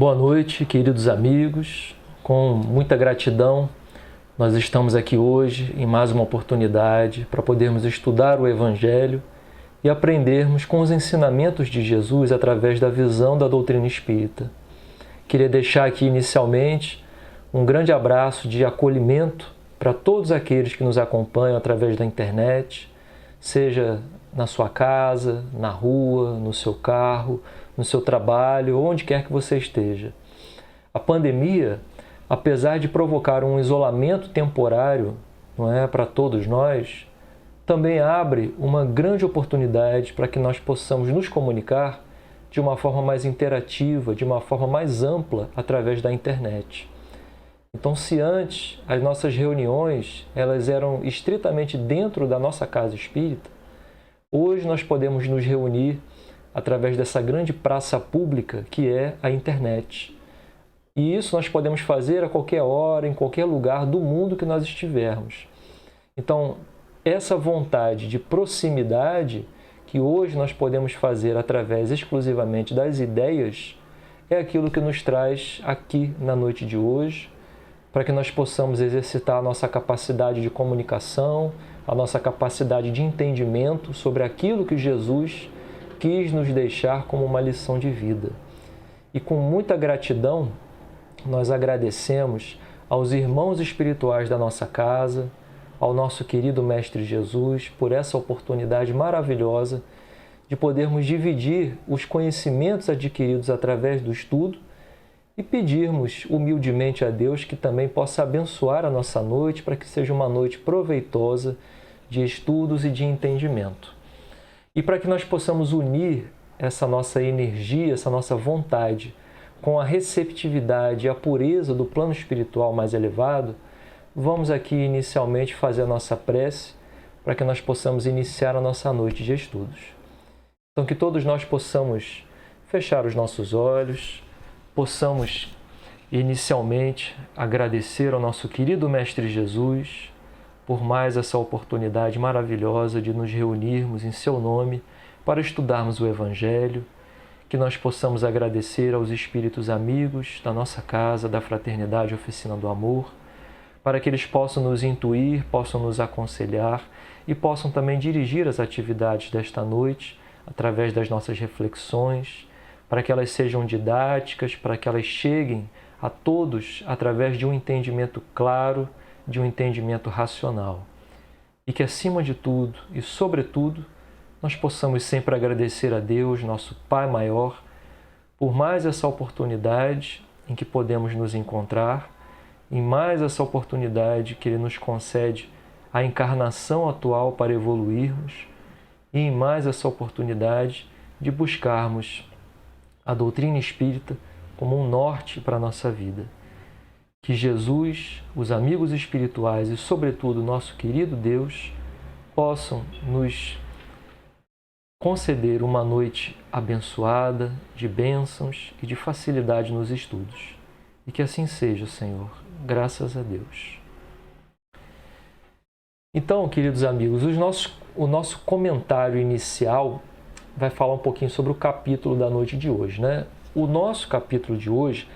Boa noite, queridos amigos. Com muita gratidão, nós estamos aqui hoje em mais uma oportunidade para podermos estudar o Evangelho e aprendermos com os ensinamentos de Jesus através da visão da doutrina espírita. Queria deixar aqui inicialmente um grande abraço de acolhimento para todos aqueles que nos acompanham através da internet, seja na sua casa, na rua, no seu carro, no seu trabalho, onde quer que você esteja. A pandemia, apesar de provocar um isolamento temporário, não é, para todos nós, também abre uma grande oportunidade para que nós possamos nos comunicar de uma forma mais interativa, de uma forma mais ampla através da internet. Então, se antes as nossas reuniões elas eram estritamente dentro da nossa casa espírita, hoje nós podemos nos reunir através dessa grande praça pública que é a internet. E isso nós podemos fazer a qualquer hora, em qualquer lugar do mundo que nós estivermos. Então, essa vontade de proximidade que hoje nós podemos fazer através exclusivamente das ideias é aquilo que nos traz aqui na noite de hoje, para que nós possamos exercitar a nossa capacidade de comunicação, a nossa capacidade de entendimento sobre aquilo que Jesus quis nos deixar como uma lição de vida. E com muita gratidão, nós agradecemos aos irmãos espirituais da nossa casa, ao nosso querido Mestre Jesus, por essa oportunidade maravilhosa de podermos dividir os conhecimentos adquiridos através do estudo e pedirmos humildemente a Deus que também possa abençoar a nossa noite para que seja uma noite proveitosa de estudos e de entendimento. E para que nós possamos unir essa nossa energia, essa nossa vontade com a receptividade e a pureza do plano espiritual mais elevado, vamos aqui inicialmente fazer a nossa prece para que nós possamos iniciar a nossa noite de estudos. Então, que todos nós possamos fechar os nossos olhos, possamos inicialmente agradecer ao nosso querido Mestre Jesus por mais essa oportunidade maravilhosa de nos reunirmos em seu nome para estudarmos o Evangelho, que nós possamos agradecer aos espíritos amigos da nossa casa, da Fraternidade Oficina do Amor, para que eles possam nos intuir, possam nos aconselhar e possam também dirigir as atividades desta noite através das nossas reflexões, para que elas sejam didáticas, para que elas cheguem a todos através de um entendimento claro, de um entendimento racional. E que, acima de tudo e sobretudo, nós possamos sempre agradecer a Deus, nosso Pai maior, por mais essa oportunidade em que podemos nos encontrar, em mais essa oportunidade que Ele nos concede a encarnação atual para evoluirmos, e em mais essa oportunidade de buscarmos a doutrina espírita como um norte para a nossa vida. Que Jesus, os amigos espirituais e, sobretudo, nosso querido Deus, possam nos conceder uma noite abençoada, de bênçãos e de facilidade nos estudos. E que assim seja, Senhor. Graças a Deus. Então, queridos amigos, o nosso comentário inicial vai falar um pouquinho sobre o capítulo da noite de hoje, né? O nosso capítulo de hoje,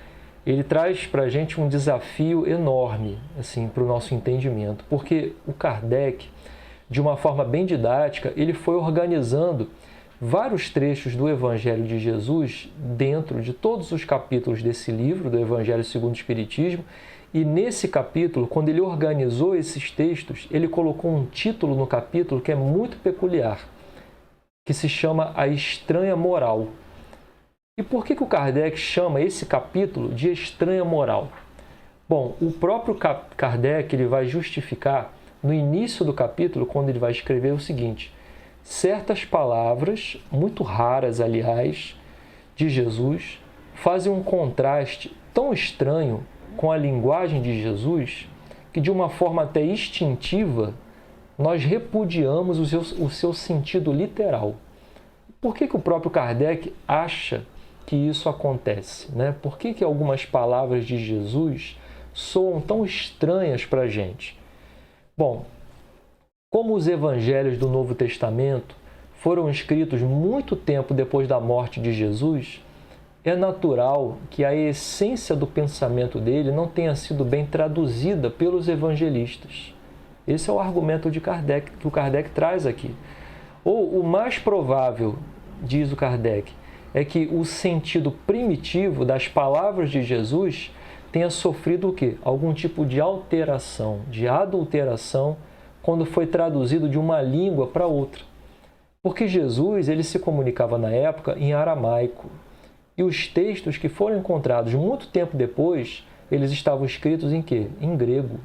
ele traz para a gente um desafio enorme, assim, para o nosso entendimento, porque o Kardec, de uma forma bem didática, ele foi organizando vários trechos do Evangelho de Jesus dentro de todos os capítulos desse livro, do Evangelho segundo o Espiritismo, e nesse capítulo, quando ele organizou esses textos, ele colocou um título no capítulo que é muito peculiar, que se chama A Estranha Moral. E por que o Kardec chama esse capítulo de Estranha Moral? Bom, o próprio Kardec ele vai justificar no início do capítulo, quando ele vai escrever o seguinte: certas palavras, muito raras, aliás, de Jesus, fazem um contraste tão estranho com a linguagem de Jesus que, de uma forma até instintiva, nós repudiamos o seu sentido literal. Por que o próprio Kardec acha que isso acontece, né? Por que algumas palavras de Jesus soam tão estranhas para a gente? Bom, como os evangelhos do Novo Testamento foram escritos muito tempo depois da morte de Jesus, é natural que a essência do pensamento dele não tenha sido bem traduzida pelos evangelistas. Esse é o argumento de Kardec, que o Kardec traz aqui. Ou o mais provável, diz o Kardec, é que o sentido primitivo das palavras de Jesus tenha sofrido o quê? Algum tipo de alteração, de adulteração, quando foi traduzido de uma língua para outra. Porque Jesus ele se comunicava na época em aramaico. E os textos que foram encontrados muito tempo depois, eles estavam escritos em quê? Em grego.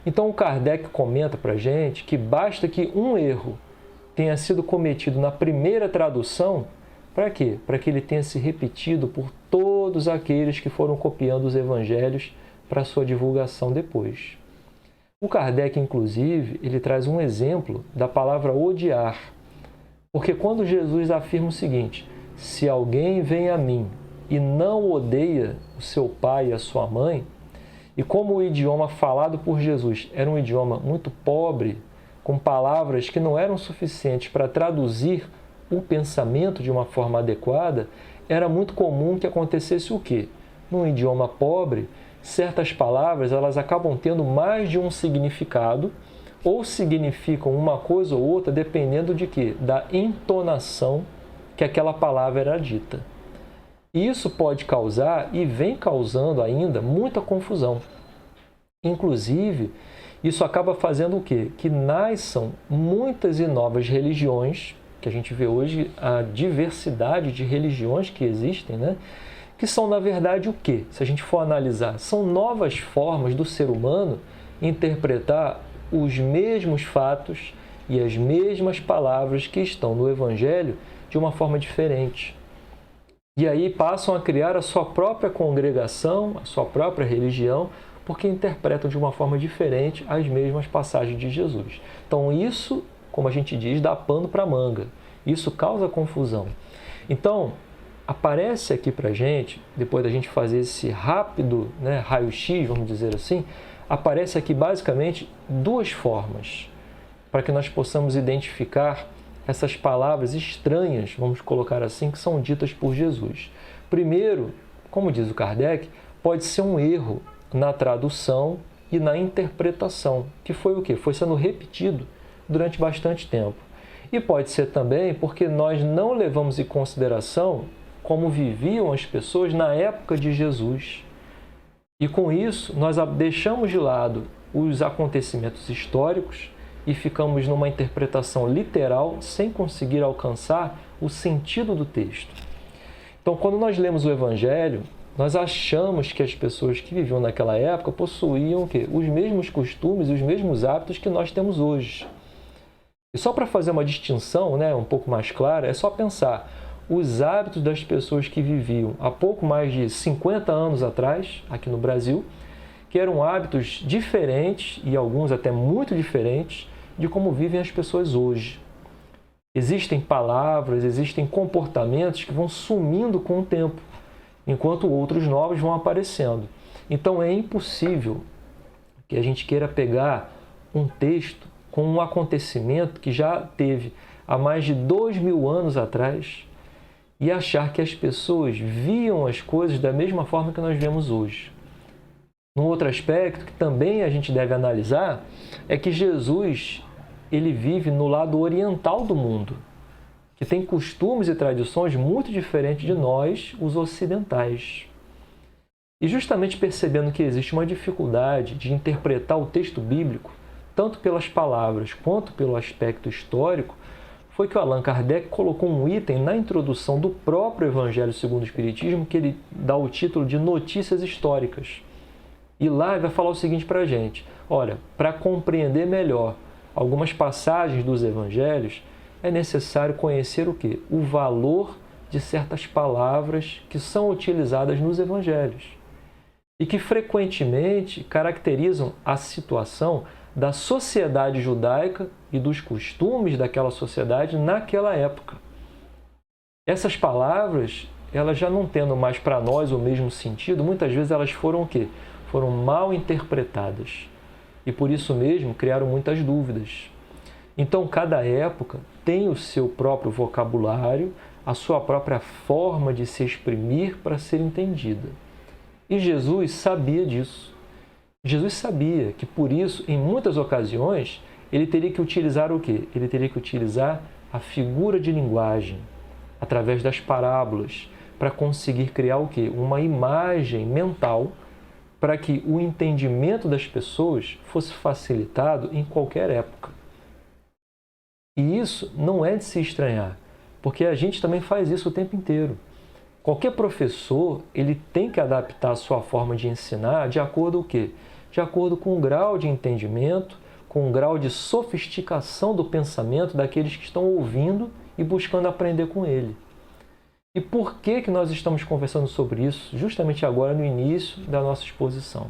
Então o Kardec comenta para a gente que basta que um erro tenha sido cometido na primeira tradução, para quê? Para que ele tenha se repetido por todos aqueles que foram copiando os evangelhos para sua divulgação depois. O Kardec, inclusive, ele traz um exemplo da palavra odiar. Porque quando Jesus afirma o seguinte: se alguém vem a mim e não odeia o seu pai e a sua mãe, e como o idioma falado por Jesus era um idioma muito pobre, com palavras que não eram suficientes para traduzir o pensamento de uma forma adequada, era muito comum que acontecesse o quê? Num idioma pobre, certas palavras elas acabam tendo mais de um significado, ou significam uma coisa ou outra, dependendo de quê? Da entonação que aquela palavra era dita. E isso pode causar, e vem causando ainda, muita confusão. Inclusive, isso acaba fazendo o quê? Que nasçam muitas e novas religiões, que a gente vê hoje a diversidade de religiões que existem, né? Que são, na verdade, o quê? Se a gente for analisar, são novas formas do ser humano interpretar os mesmos fatos e as mesmas palavras que estão no Evangelho de uma forma diferente. E aí passam a criar a sua própria congregação, a sua própria religião, porque interpretam de uma forma diferente as mesmas passagens de Jesus. Então isso, como a gente diz, dá pano para manga. Isso causa confusão. Então, aparece aqui para a gente, depois da gente fazer esse rápido raio-x, vamos dizer assim, aparece aqui basicamente duas formas para que nós possamos identificar essas palavras estranhas, vamos colocar assim, que são ditas por Jesus. Primeiro, como diz o Kardec, pode ser um erro na tradução e na interpretação, que foi o quê? Foi sendo repetido durante bastante tempo. E pode ser também porque nós não levamos em consideração como viviam as pessoas na época de Jesus. E com isso, nós deixamos de lado os acontecimentos históricos e ficamos numa interpretação literal sem conseguir alcançar o sentido do texto. Então, quando nós lemos o Evangelho, nós achamos que as pessoas que viviam naquela época possuíam o quê? Os mesmos costumes e os mesmos hábitos que nós temos hoje. E só para fazer uma distinção, né, um pouco mais clara, é só pensar os hábitos das pessoas que viviam há pouco mais de 50 anos atrás, aqui no Brasil, que eram hábitos diferentes, e alguns até muito diferentes, de como vivem as pessoas hoje. Existem palavras, existem comportamentos que vão sumindo com o tempo, enquanto outros novos vão aparecendo. Então é impossível que a gente queira pegar um texto com um acontecimento que já teve há mais de 2000 anos atrás e achar que as pessoas viam as coisas da mesma forma que nós vemos hoje. Um outro aspecto que também a gente deve analisar é que Jesus ele vive no lado oriental do mundo, que tem costumes e tradições muito diferentes de nós, os ocidentais. E justamente percebendo que existe uma dificuldade de interpretar o texto bíblico, tanto pelas palavras quanto pelo aspecto histórico, foi que o Allan Kardec colocou um item na introdução do próprio Evangelho segundo o Espiritismo, que ele dá o título de Notícias Históricas. E lá ele vai falar o seguinte para a gente: olha, para compreender melhor algumas passagens dos Evangelhos, é necessário conhecer o quê? O valor de certas palavras que são utilizadas nos Evangelhos e que frequentemente caracterizam a situação da sociedade judaica e dos costumes daquela sociedade naquela época. Essas palavras, elas já não tendo mais para nós o mesmo sentido, muitas vezes elas foram o quê? Foram mal interpretadas e por isso mesmo criaram muitas dúvidas. Então, cada época tem o seu próprio vocabulário, a sua própria forma de se exprimir para ser entendida. E Jesus sabia disso. Jesus sabia que, por isso, em muitas ocasiões, ele teria que utilizar o quê? Ele teria que utilizar a figura de linguagem, através das parábolas, para conseguir criar o quê? Uma imagem mental para que o entendimento das pessoas fosse facilitado em qualquer época. E isso não é de se estranhar, porque a gente também faz isso o tempo inteiro. Qualquer professor, ele tem que adaptar a sua forma de ensinar de acordo com o quê? De acordo com o grau de entendimento, com o grau de sofisticação do pensamento daqueles que estão ouvindo e buscando aprender com ele. E por que nós estamos conversando sobre isso justamente agora no início da nossa exposição?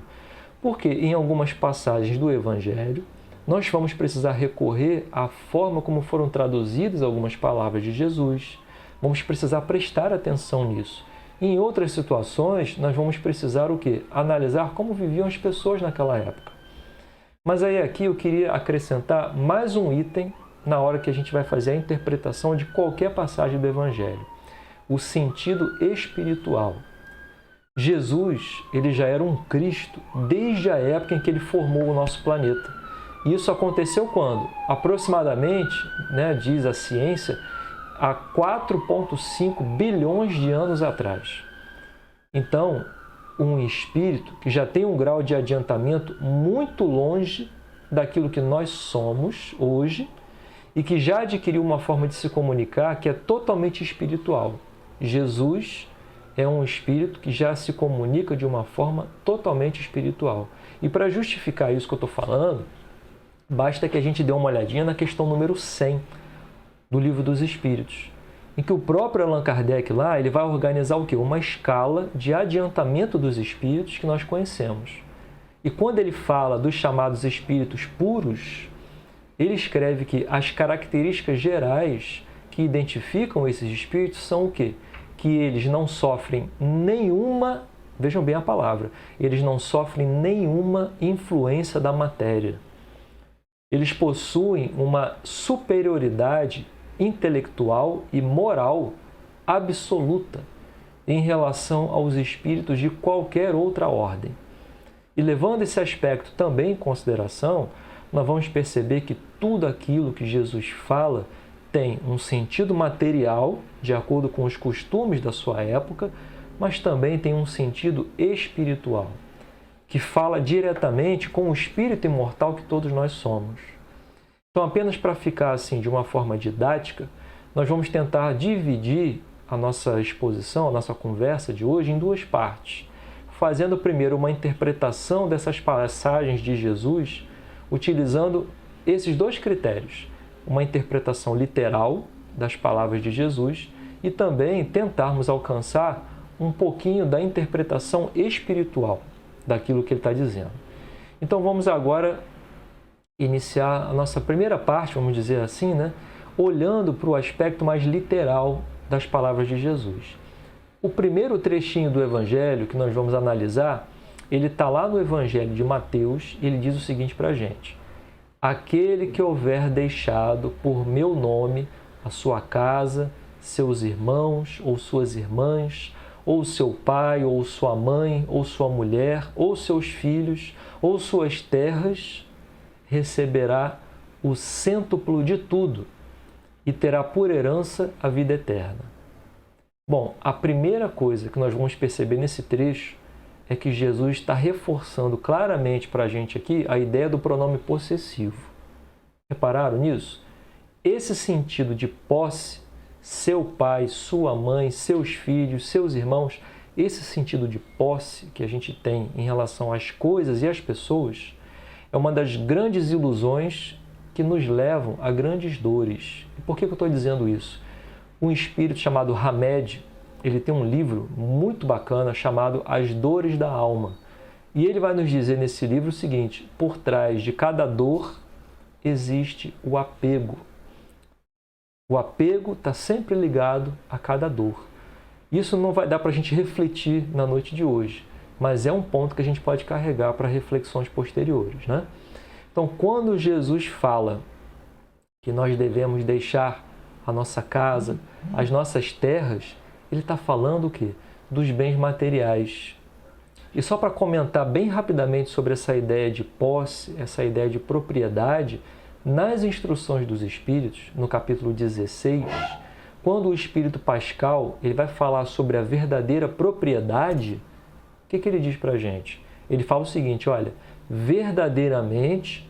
Porque em algumas passagens do Evangelho, nós vamos precisar recorrer à forma como foram traduzidas algumas palavras de Jesus. Vamos precisar prestar atenção nisso. E em outras situações, nós vamos precisar o quê? Analisar como viviam as pessoas naquela época. Mas aí aqui eu queria acrescentar mais um item na hora que a gente vai fazer a interpretação de qualquer passagem do Evangelho. O sentido espiritual. Jesus, ele já era um Cristo desde a época em que ele formou o nosso planeta. E isso aconteceu quando? Aproximadamente, diz a ciência, há 4,5 bilhões de anos atrás. Então, um espírito que já tem um grau de adiantamento muito longe daquilo que nós somos hoje e que já adquiriu uma forma de se comunicar que é totalmente espiritual. Jesus é um espírito que já se comunica de uma forma totalmente espiritual. E para justificar isso que eu estou falando, basta que a gente dê uma olhadinha na questão número 100 do Livro dos Espíritos, em que o próprio Allan Kardec lá, ele vai organizar o quê? Uma escala de adiantamento dos espíritos que nós conhecemos. E quando ele fala dos chamados espíritos puros, ele escreve que as características gerais que identificam esses espíritos são o quê? Que eles não sofrem nenhuma, vejam bem a palavra, eles não sofrem nenhuma influência da matéria. Eles possuem uma superioridade intelectual e moral absoluta em relação aos espíritos de qualquer outra ordem. E levando esse aspecto também em consideração, nós vamos perceber que tudo aquilo que Jesus fala tem um sentido material, de acordo com os costumes da sua época, mas também tem um sentido espiritual, que fala diretamente com o espírito imortal que todos nós somos. Então, apenas para ficar assim de uma forma didática, nós vamos tentar dividir a nossa exposição, a nossa conversa de hoje em duas partes, fazendo primeiro uma interpretação dessas passagens de Jesus, utilizando esses dois critérios, uma interpretação literal das palavras de Jesus e também tentarmos alcançar um pouquinho da interpretação espiritual daquilo que ele está dizendo. Então vamos agora iniciar a nossa primeira parte, vamos dizer assim, né? Olhando para o aspecto mais literal das palavras de Jesus. O primeiro trechinho do Evangelho que nós vamos analisar, ele está lá no Evangelho de Mateus e ele diz o seguinte para a gente: aquele que houver deixado por meu nome a sua casa, seus irmãos ou suas irmãs, ou seu pai, ou sua mãe, ou sua mulher, ou seus filhos, ou suas terras, receberá o cêntuplo de tudo e terá por herança a vida eterna. Bom, a primeira coisa que nós vamos perceber nesse trecho é que Jesus está reforçando claramente para a gente aqui a ideia do pronome possessivo. Repararam nisso? Esse sentido de posse, seu pai, sua mãe, seus filhos, seus irmãos, esse sentido de posse que a gente tem em relação às coisas e às pessoas é uma das grandes ilusões que nos levam a grandes dores. E por que eu estou dizendo isso? Um espírito chamado Hamed, ele tem um livro muito bacana chamado As Dores da Alma. E ele vai nos dizer nesse livro o seguinte: por trás de cada dor existe o apego. O apego está sempre ligado a cada dor. Isso não vai dar para a gente refletir na noite de hoje, mas é um ponto que a gente pode carregar para reflexões posteriores, né? Então, quando Jesus fala que nós devemos deixar a nossa casa, as nossas terras, ele está falando o quê? Dos bens materiais. E só para comentar bem rapidamente sobre essa ideia de posse, essa ideia de propriedade, nas instruções dos Espíritos, no capítulo 16, quando o Espírito Pascal ele vai falar sobre a verdadeira propriedade, o que ele diz para a gente? Ele fala o seguinte: olha, verdadeiramente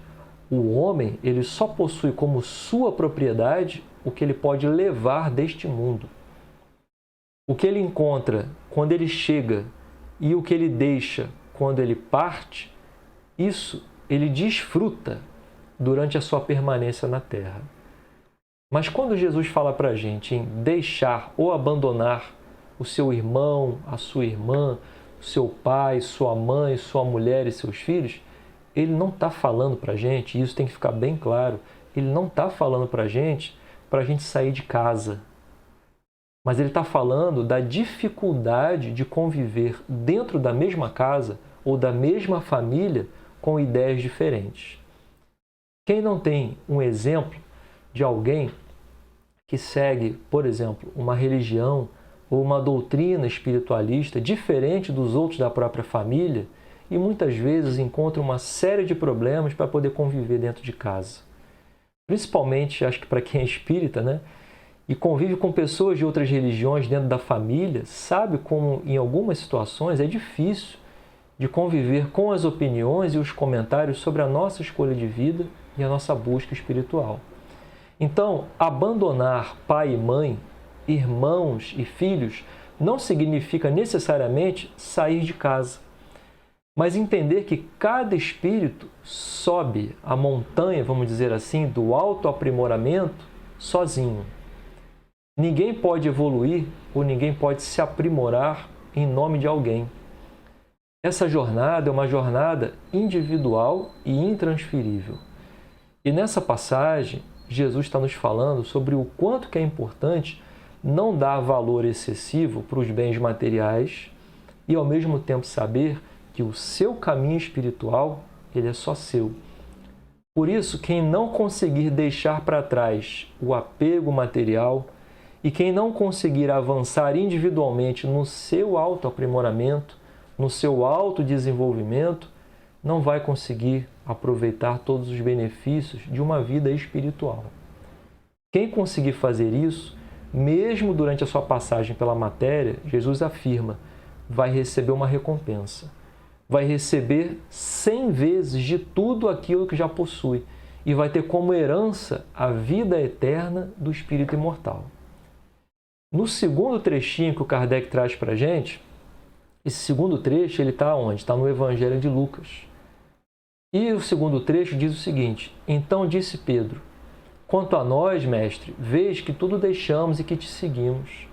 o homem ele só possui como sua propriedade o que ele pode levar deste mundo. O que ele encontra quando ele chega e o que ele deixa quando ele parte, isso ele desfruta durante a sua permanência na Terra. Mas quando Jesus fala para a gente em deixar ou abandonar o seu irmão, a sua irmã, o seu pai, sua mãe, sua mulher e seus filhos, ele não está falando para a gente, e isso tem que ficar bem claro, ele não está falando para a gente sair de casa. Mas ele está falando da dificuldade de conviver dentro da mesma casa ou da mesma família com ideias diferentes. Quem não tem um exemplo de alguém que segue, por exemplo, uma religião ou uma doutrina espiritualista diferente dos outros da própria família e muitas vezes encontra uma série de problemas para poder conviver dentro de casa? Principalmente, acho que para quem é espírita, né? E convive com pessoas de outras religiões dentro da família, sabe como em algumas situações é difícil de conviver com as opiniões e os comentários sobre a nossa escolha de vida e a nossa busca espiritual. Então, abandonar pai e mãe, irmãos e filhos não significa necessariamente sair de casa, mas entender que cada espírito sobe a montanha, vamos dizer assim, do autoaprimoramento sozinho. Ninguém pode evoluir ou ninguém pode se aprimorar em nome de alguém. Essa jornada é uma jornada individual e intransferível. E nessa passagem, Jesus está nos falando sobre o quanto que é importante não dar valor excessivo para os bens materiais e, ao mesmo tempo, saber que o seu caminho espiritual ele é só seu. Por isso, quem não conseguir deixar para trás o apego material e quem não conseguir avançar individualmente no seu autoaprimoramento, no seu autodesenvolvimento, não vai conseguir aproveitar todos os benefícios de uma vida espiritual. Quem conseguir fazer isso, mesmo durante a sua passagem pela matéria, Jesus afirma, vai receber uma recompensa. Vai receber 100 vezes de tudo aquilo que já possui e vai ter como herança a vida eterna do espírito imortal. No segundo trechinho que o Kardec traz para a gente, esse segundo trecho ele está onde? Está no Evangelho de Lucas. E o segundo trecho diz o seguinte: então disse Pedro, quanto a nós, mestre, vês que tudo deixamos e que te seguimos.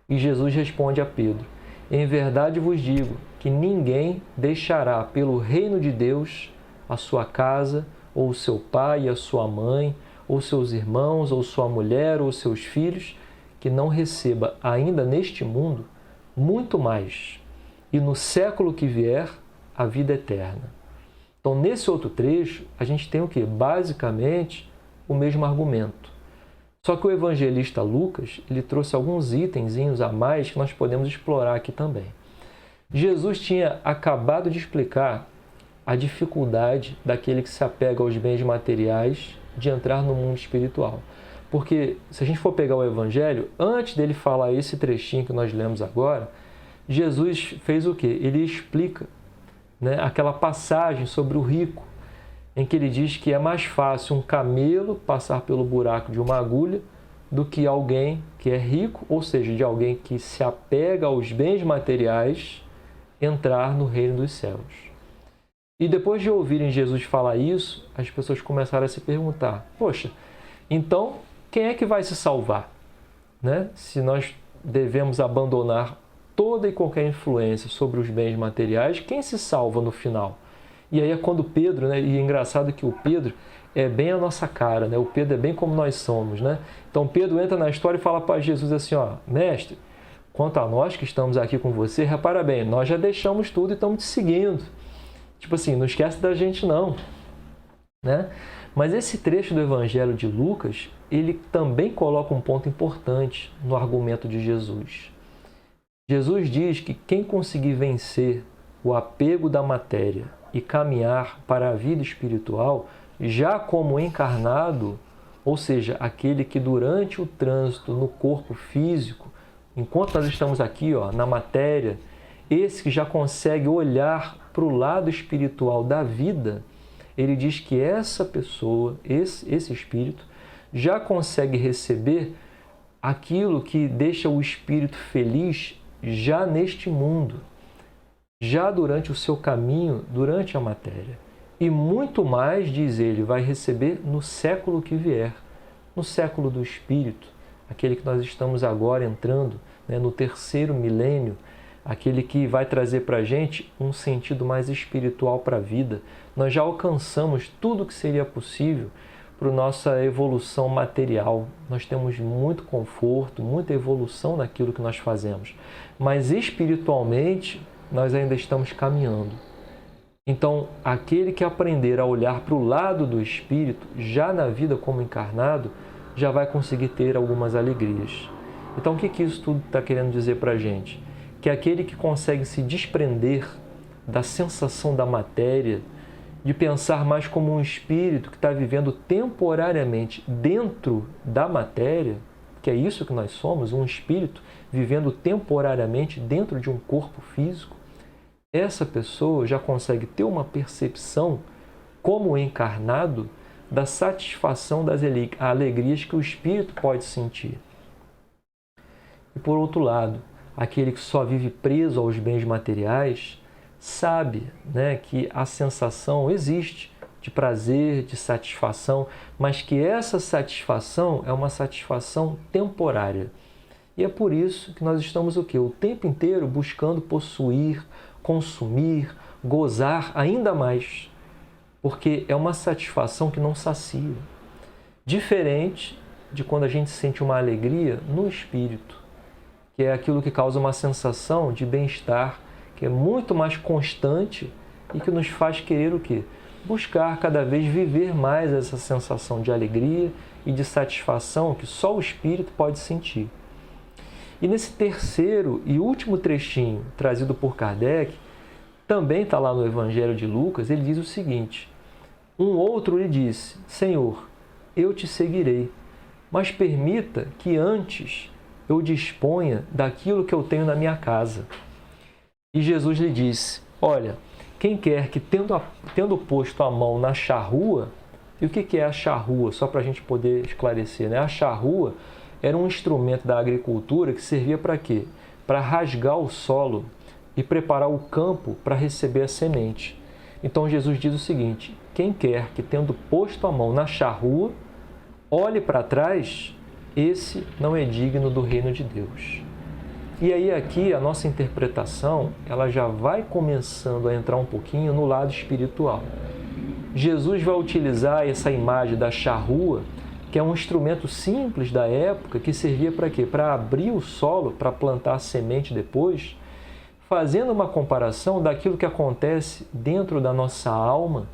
E Jesus responde a Pedro, em verdade vos digo que ninguém deixará pelo reino de Deus a sua casa, ou seu pai e a sua mãe, ou seus irmãos, ou sua mulher, ou seus filhos, que não receba ainda neste mundo muito mais, e no século que vier, a vida eterna. Então, nesse outro trecho, a gente tem o quê? Basicamente, o mesmo argumento. Só que o evangelista Lucas, ele trouxe alguns itenzinhos a mais que nós podemos explorar aqui também. Jesus tinha acabado de explicar a dificuldade daquele que se apega aos bens materiais de entrar no mundo espiritual. Porque, se a gente for pegar o evangelho, antes dele falar esse trechinho que nós lemos agora, Jesus fez o quê? Ele explica, né, aquela passagem sobre o rico, em que ele diz que é mais fácil um camelo passar pelo buraco de uma agulha do que alguém que é rico, ou seja, de alguém que se apega aos bens materiais, entrar no reino dos céus. E depois de ouvirem Jesus falar isso, as pessoas começaram a se perguntar, poxa, então quem é que vai se salvar? Né? Se nós devemos abandonar toda e qualquer influência sobre os bens materiais, quem se salva no final? E aí é quando Pedro, né? E é engraçado que o Pedro é bem a nossa cara, né? O Pedro é bem como nós somos, né? Então Pedro entra na história e fala para Jesus assim, ó, mestre, quanto a nós que estamos aqui com você, repara bem, nós já deixamos tudo e estamos te seguindo. Tipo assim, não esquece da gente não, né? Mas esse trecho do Evangelho de Lucas, ele também coloca um ponto importante no argumento de Jesus. Jesus diz que quem conseguir vencer o apego da matéria e caminhar para a vida espiritual, já como encarnado, ou seja, aquele que durante o trânsito no corpo físico, enquanto nós estamos aqui na matéria, esse que já consegue olhar para o lado espiritual da vida, ele diz que essa pessoa, esse espírito, já consegue receber aquilo que deixa o espírito feliz já neste mundo, já durante o seu caminho, durante a matéria. E muito mais, diz ele, vai receber no século que vier, no século do espírito, aquele que nós estamos agora entrando, né, no terceiro milênio, aquele que vai trazer para a gente um sentido mais espiritual para a vida. Nós já alcançamos tudo que seria possível para a nossa evolução material. Nós temos muito conforto, muita evolução naquilo que nós fazemos. Mas espiritualmente, nós ainda estamos caminhando. Então, aquele que aprender a olhar para o lado do espírito, já na vida como encarnado, já vai conseguir ter algumas alegrias. Então, o que isso tudo está querendo dizer para a gente? Que aquele que consegue se desprender da sensação da matéria, de pensar mais como um espírito que está vivendo temporariamente dentro da matéria, que é isso que nós somos, um espírito vivendo temporariamente dentro de um corpo físico, essa pessoa já consegue ter uma percepção, como encarnado, da satisfação das alegrias que o espírito pode sentir. E por outro lado, aquele que só vive preso aos bens materiais, sabe, né, que a sensação existe de prazer, de satisfação, mas que essa satisfação é uma satisfação temporária. E é por isso que nós estamos o quê? O tempo inteiro buscando possuir, consumir, gozar ainda mais, porque é uma satisfação que não sacia. Diferente de quando a gente sente uma alegria no espírito, que é aquilo que causa uma sensação de bem-estar, que é muito mais constante e que nos faz querer o quê? Buscar cada vez viver mais essa sensação de alegria e de satisfação que só o espírito pode sentir. E nesse terceiro e último trechinho trazido por Kardec, também está lá no Evangelho de Lucas, ele diz o seguinte: um outro lhe disse, Senhor, eu te seguirei, mas permita que antes eu disponha daquilo que eu tenho na minha casa. E Jesus lhe disse, olha, quem quer que tendo posto a mão na charrua, e o que é a charrua? Só para a gente poder esclarecer, né? A charrua era um instrumento da agricultura que servia para quê? Para rasgar o solo e preparar o campo para receber a semente. Então Jesus diz o seguinte: quem quer que, tendo posto a mão na charrua, olhe para trás, esse não é digno do reino de Deus. E aí aqui a nossa interpretação, ela já vai começando a entrar um pouquinho no lado espiritual. Jesus vai utilizar essa imagem da charrua, que é um instrumento simples da época, que servia para quê? Para abrir o solo, para plantar a semente depois, fazendo uma comparação daquilo que acontece dentro da nossa alma,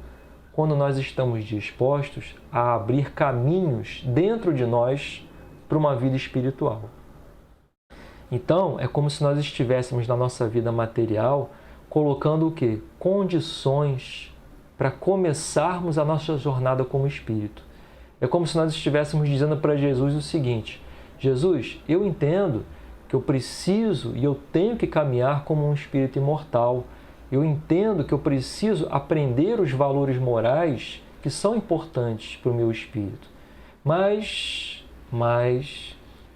quando nós estamos dispostos a abrir caminhos dentro de nós para uma vida espiritual. Então, é como se nós estivéssemos na nossa vida material colocando o quê? Condições para começarmos a nossa jornada como espírito. É como se nós estivéssemos dizendo para Jesus o seguinte: Jesus, eu entendo que eu preciso e eu tenho que caminhar como um espírito imortal. Eu entendo que eu preciso aprender os valores morais que são importantes para o meu espírito. Mas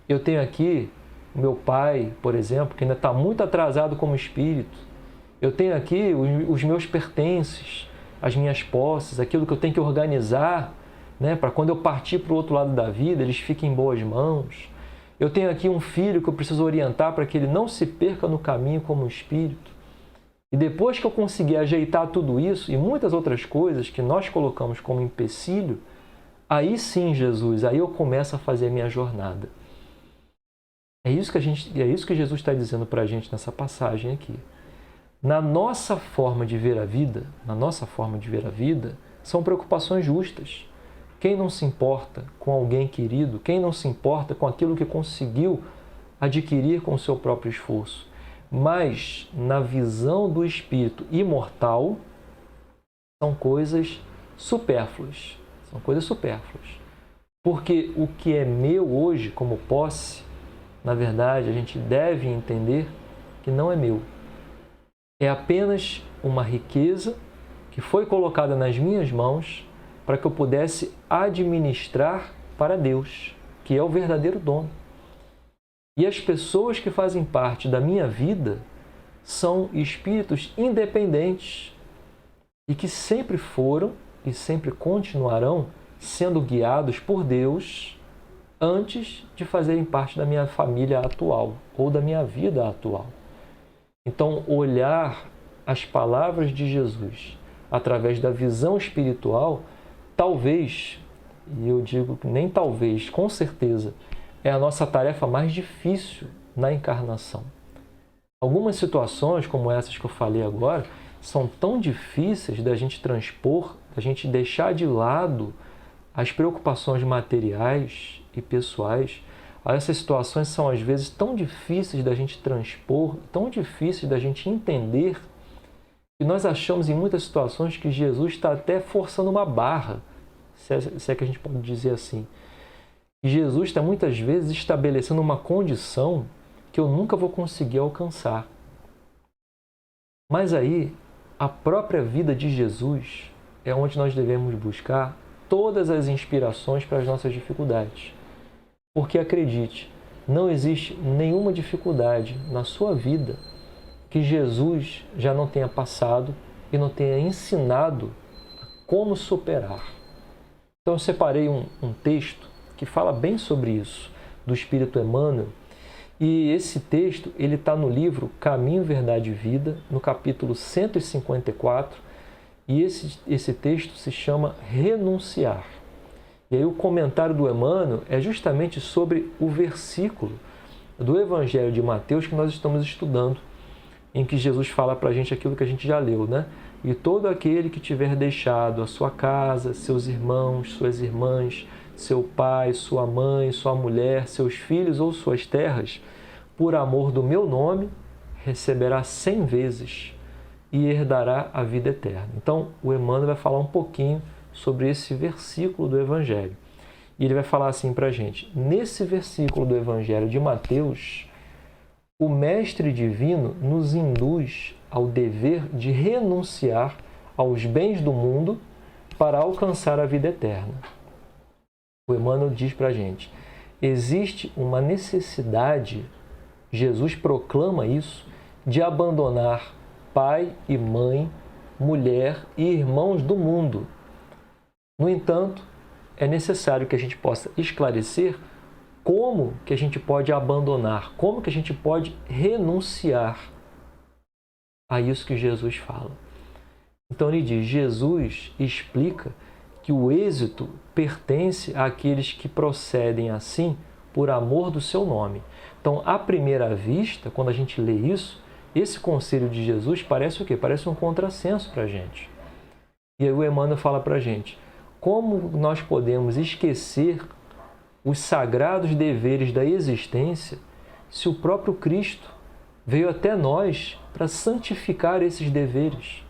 eu tenho aqui o meu pai, por exemplo, que ainda está muito atrasado como espírito. Eu tenho aqui os meus pertences, as minhas posses, aquilo que eu tenho que organizar, né, para quando eu partir para o outro lado da vida, eles fiquem em boas mãos. Eu tenho aqui um filho que eu preciso orientar para que ele não se perca no caminho como espírito. E depois que eu conseguir ajeitar tudo isso e muitas outras coisas que nós colocamos como empecilho, aí sim, Jesus, aí eu começo a fazer a minha jornada. É isso que Jesus está dizendo para a gente nessa passagem aqui. Na nossa forma de ver a vida, são preocupações justas. Quem não se importa com alguém querido, quem não se importa com aquilo que conseguiu adquirir com o seu próprio esforço? Mas, na visão do espírito imortal, são coisas supérfluas. Porque o que é meu hoje como posse, na verdade, a gente deve entender que não é meu. É apenas uma riqueza que foi colocada nas minhas mãos para que eu pudesse administrar para Deus, que é o verdadeiro dono. E as pessoas que fazem parte da minha vida são espíritos independentes e que sempre foram e sempre continuarão sendo guiados por Deus antes de fazerem parte da minha família atual ou da minha vida atual. Então, olhar as palavras de Jesus através da visão espiritual, talvez, e eu digo que nem talvez, com certeza, é a nossa tarefa mais difícil na encarnação. Algumas situações, como essas que eu falei agora, são tão difíceis da gente transpor, da gente deixar de lado as preocupações materiais e pessoais. Essas situações são às vezes tão difíceis da gente transpor, tão difíceis da gente entender, que nós achamos em muitas situações que Jesus está até forçando uma barra, se é que a gente pode dizer assim. E Jesus está muitas vezes estabelecendo uma condição que eu nunca vou conseguir alcançar. Mas aí, a própria vida de Jesus é onde nós devemos buscar todas as inspirações para as nossas dificuldades. Porque acredite, não existe nenhuma dificuldade na sua vida que Jesus já não tenha passado e não tenha ensinado como superar. Então eu separei um texto que fala bem sobre isso, do Espírito Emmanuel, e esse texto ele está no livro Caminho, Verdade e Vida, no capítulo 154, e esse texto se chama Renunciar. E aí o comentário do Emmanuel é justamente sobre o versículo do Evangelho de Mateus que nós estamos estudando, em que Jesus fala para a gente aquilo que a gente já leu, né? E todo aquele que tiver deixado a sua casa, seus irmãos, suas irmãs, seu pai, sua mãe, sua mulher, seus filhos ou suas terras, por amor do meu nome, receberá 100 vezes e herdará a vida eterna. Então, o Emmanuel vai falar um pouquinho sobre esse versículo do Evangelho. E ele vai falar assim para a gente: nesse versículo do Evangelho de Mateus, o Mestre Divino nos induz ao dever de renunciar aos bens do mundo para alcançar a vida eterna. O Emmanuel diz para a gente: existe uma necessidade, Jesus proclama isso, de abandonar pai e mãe, mulher e irmãos do mundo. No entanto, é necessário que a gente possa esclarecer como que a gente pode abandonar, como que a gente pode renunciar a isso que Jesus fala. Então ele diz, Jesus explica que o êxito pertence àqueles que procedem assim por amor do seu nome. Então, à primeira vista, quando a gente lê isso, esse conselho de Jesus parece o quê? Parece um contrassenso para a gente. E aí o Emmanuel fala para a gente, como nós podemos esquecer os sagrados deveres da existência se o próprio Cristo veio até nós para santificar esses deveres?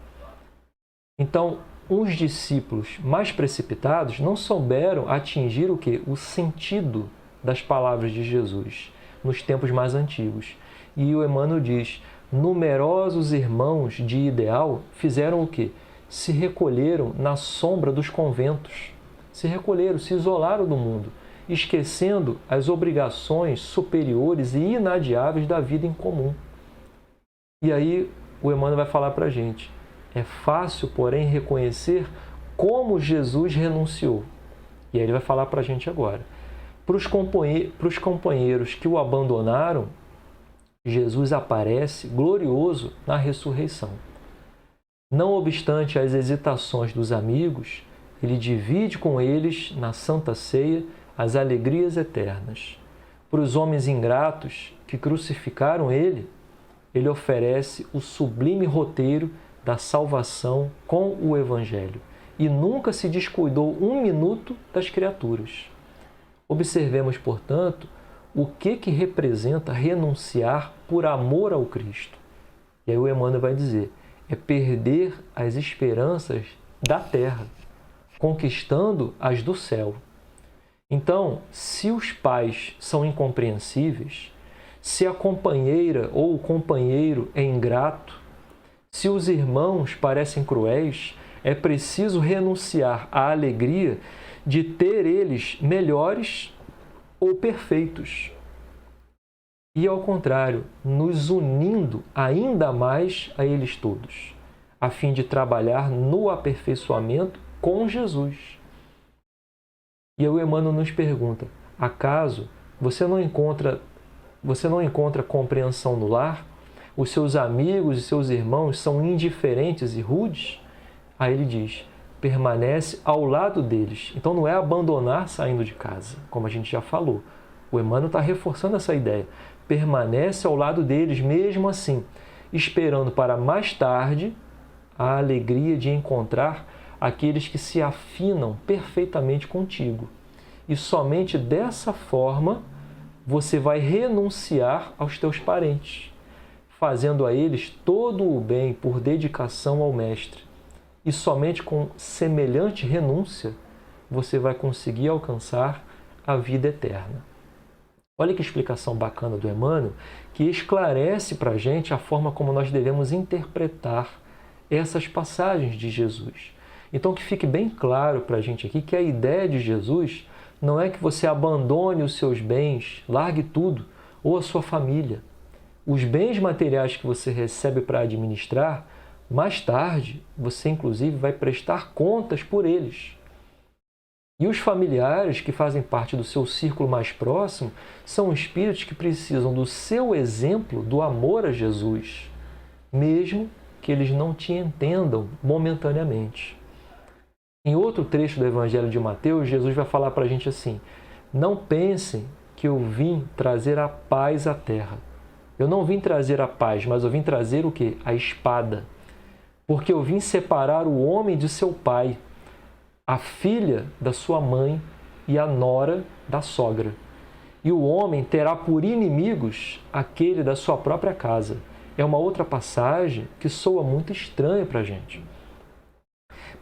Então, os discípulos mais precipitados não souberam atingir o quê? O sentido das palavras de Jesus nos tempos mais antigos. E o Emmanuel diz, numerosos irmãos de ideal fizeram o quê? Se recolheram na sombra dos conventos, se recolheram, se isolaram do mundo, esquecendo as obrigações superiores e inadiáveis da vida em comum. E aí o Emmanuel vai falar para a gente, é fácil, porém, reconhecer como Jesus renunciou. E aí ele vai falar para a gente agora. Para os companheiros que o abandonaram, Jesus aparece glorioso na ressurreição. Não obstante as hesitações dos amigos, ele divide com eles, na Santa Ceia, as alegrias eternas. Para os homens ingratos que crucificaram ele oferece o sublime roteiro da salvação com o Evangelho e nunca se descuidou um minuto das criaturas. Observemos, portanto, o que representa renunciar por amor ao Cristo. E aí o Emmanuel vai dizer, é perder as esperanças da terra, conquistando as do céu. Então, se os pais são incompreensíveis, se a companheira ou o companheiro é ingrato, se os irmãos parecem cruéis, é preciso renunciar à alegria de ter eles melhores ou perfeitos. E, ao contrário, nos unindo ainda mais a eles todos, a fim de trabalhar no aperfeiçoamento com Jesus. E aí o Emmanuel nos pergunta, acaso você não encontra compreensão no lar? Os seus amigos e seus irmãos são indiferentes e rudes? Aí ele diz, permanece ao lado deles. Então não é abandonar saindo de casa, como a gente já falou. O Emmanuel está reforçando essa ideia. Permanece ao lado deles mesmo assim, esperando para mais tarde a alegria de encontrar aqueles que se afinam perfeitamente contigo. E somente dessa forma você vai renunciar aos teus parentes, fazendo a eles todo o bem por dedicação ao Mestre. E somente com semelhante renúncia você vai conseguir alcançar a vida eterna. Olha que explicação bacana do Emmanuel, que esclarece para a gente a forma como nós devemos interpretar essas passagens de Jesus. Então que fique bem claro para a gente aqui que a ideia de Jesus não é que você abandone os seus bens, largue tudo, ou a sua família. Os bens materiais que você recebe para administrar, mais tarde, você inclusive vai prestar contas por eles. E os familiares que fazem parte do seu círculo mais próximo são espíritos que precisam do seu exemplo do amor a Jesus, mesmo que eles não te entendam momentaneamente. Em outro trecho do Evangelho de Mateus, Jesus vai falar para a gente assim, não pensem que eu vim trazer a paz à terra. Eu não vim trazer a paz, mas eu vim trazer o quê? A espada. Porque eu vim separar o homem de seu pai, a filha da sua mãe e a nora da sogra. E o homem terá por inimigos aquele da sua própria casa. É uma outra passagem que soa muito estranha para a gente.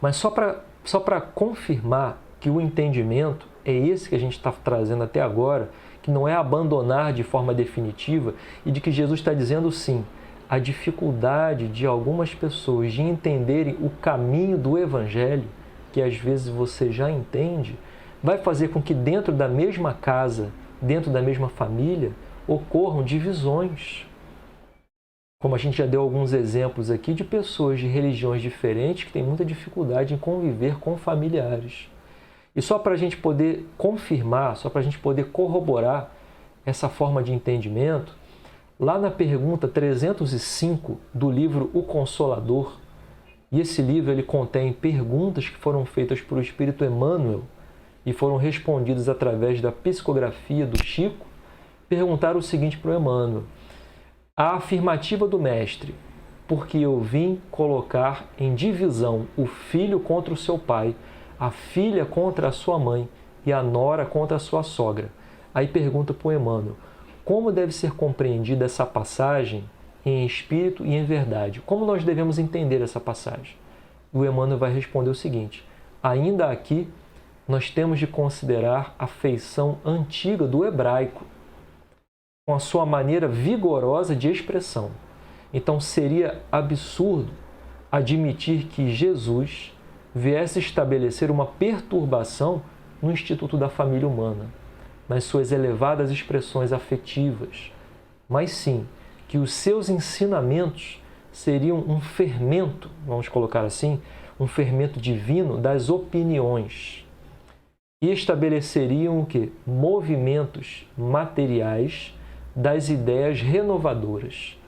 Mas só para confirmar que o entendimento é esse que a gente está trazendo até agora, que não é abandonar de forma definitiva e de que Jesus está dizendo sim, a dificuldade de algumas pessoas de entenderem o caminho do Evangelho, que às vezes você já entende, vai fazer com que dentro da mesma casa dentro da mesma família, ocorram divisões. Como a gente já deu alguns exemplos aqui de pessoas de religiões diferentes que têm muita dificuldade em conviver com familiares. E só para a gente poder confirmar, só para a gente poder corroborar essa forma de entendimento, lá na pergunta 305 do livro O Consolador, e esse livro ele contém perguntas que foram feitas por o Espírito Emmanuel e foram respondidas através da psicografia do Chico, perguntaram o seguinte para o Emmanuel: a afirmativa do Mestre, porque eu vim colocar em divisão o filho contra o seu pai, a filha contra a sua mãe e a nora contra a sua sogra. Aí pergunta para o Emmanuel: como deve ser compreendida essa passagem em espírito e em verdade? Como nós devemos entender essa passagem? O Emmanuel vai responder o seguinte: ainda aqui nós temos de considerar a feição antiga do hebraico, com a sua maneira vigorosa de expressão. Então seria absurdo admitir que Jesus viesse estabelecer uma perturbação no Instituto da Família Humana, nas suas elevadas expressões afetivas, mas sim que os seus ensinamentos seriam um fermento, vamos colocar assim, um fermento divino das opiniões, e estabeleceriam o quê? Movimentos materiais das ideias renovadoras,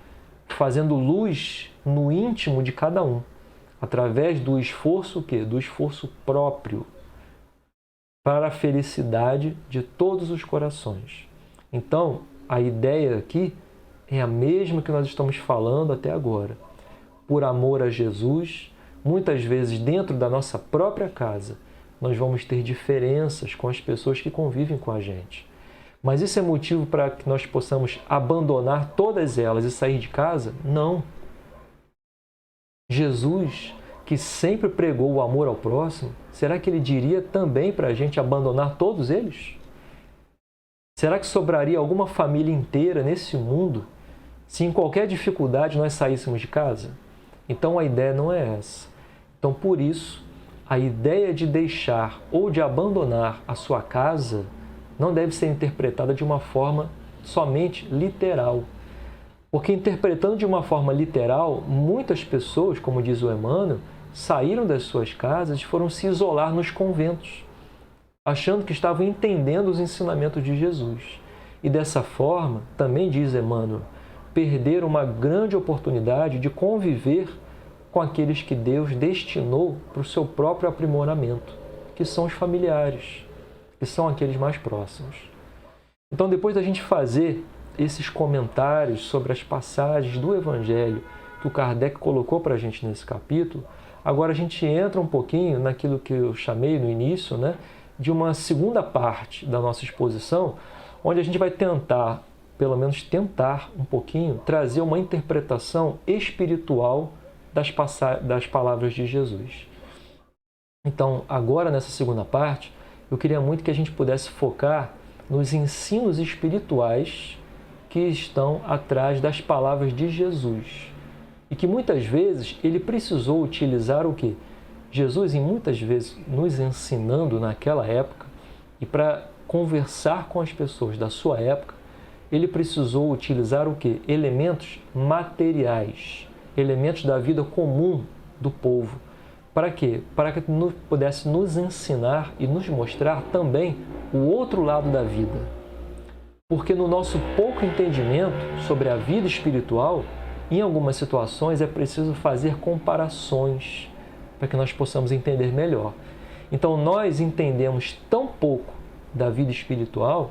fazendo luz no íntimo de cada um, através do esforço, o quê? Do esforço próprio, para a felicidade de todos os corações. Então, a ideia aqui é a mesma que nós estamos falando até agora. Por amor a Jesus, muitas vezes dentro da nossa própria casa, nós vamos ter diferenças com as pessoas que convivem com a gente. Mas isso é motivo para que nós possamos abandonar todas elas e sair de casa? Não. Jesus, que sempre pregou o amor ao próximo, será que ele diria também para a gente abandonar todos eles? Será que sobraria alguma família inteira nesse mundo se em qualquer dificuldade nós saíssemos de casa? Então a ideia não é essa. Então por isso, a ideia de deixar ou de abandonar a sua casa não deve ser interpretada de uma forma somente literal. Porque interpretando de uma forma literal, muitas pessoas, como diz o Emmanuel, saíram das suas casas e foram se isolar nos conventos, achando que estavam entendendo os ensinamentos de Jesus. E dessa forma, também diz Emmanuel, perderam uma grande oportunidade de conviver com aqueles que Deus destinou para o seu próprio aprimoramento, que são os familiares, que são aqueles mais próximos. Então, depois da gente fazer esses comentários sobre as passagens do Evangelho que o Kardec colocou para a gente nesse capítulo, agora a gente entra um pouquinho naquilo que eu chamei no início, né, de uma segunda parte da nossa exposição, onde a gente vai tentar, pelo menos tentar um pouquinho, trazer uma interpretação espiritual das palavras de Jesus. Então, agora nessa segunda parte, eu queria muito que a gente pudesse focar nos ensinos espirituais que estão atrás das palavras de Jesus. E que muitas vezes ele precisou utilizar o quê? Jesus, em muitas vezes, nos ensinando naquela época, e para conversar com as pessoas da sua época, ele precisou utilizar o quê? Elementos materiais, elementos da vida comum do povo. Para quê? Para que pudesse nos ensinar e nos mostrar também o outro lado da vida. Porque no nosso pouco entendimento sobre a vida espiritual, em algumas situações é preciso fazer comparações para que nós possamos entender melhor. Então nós entendemos tão pouco da vida espiritual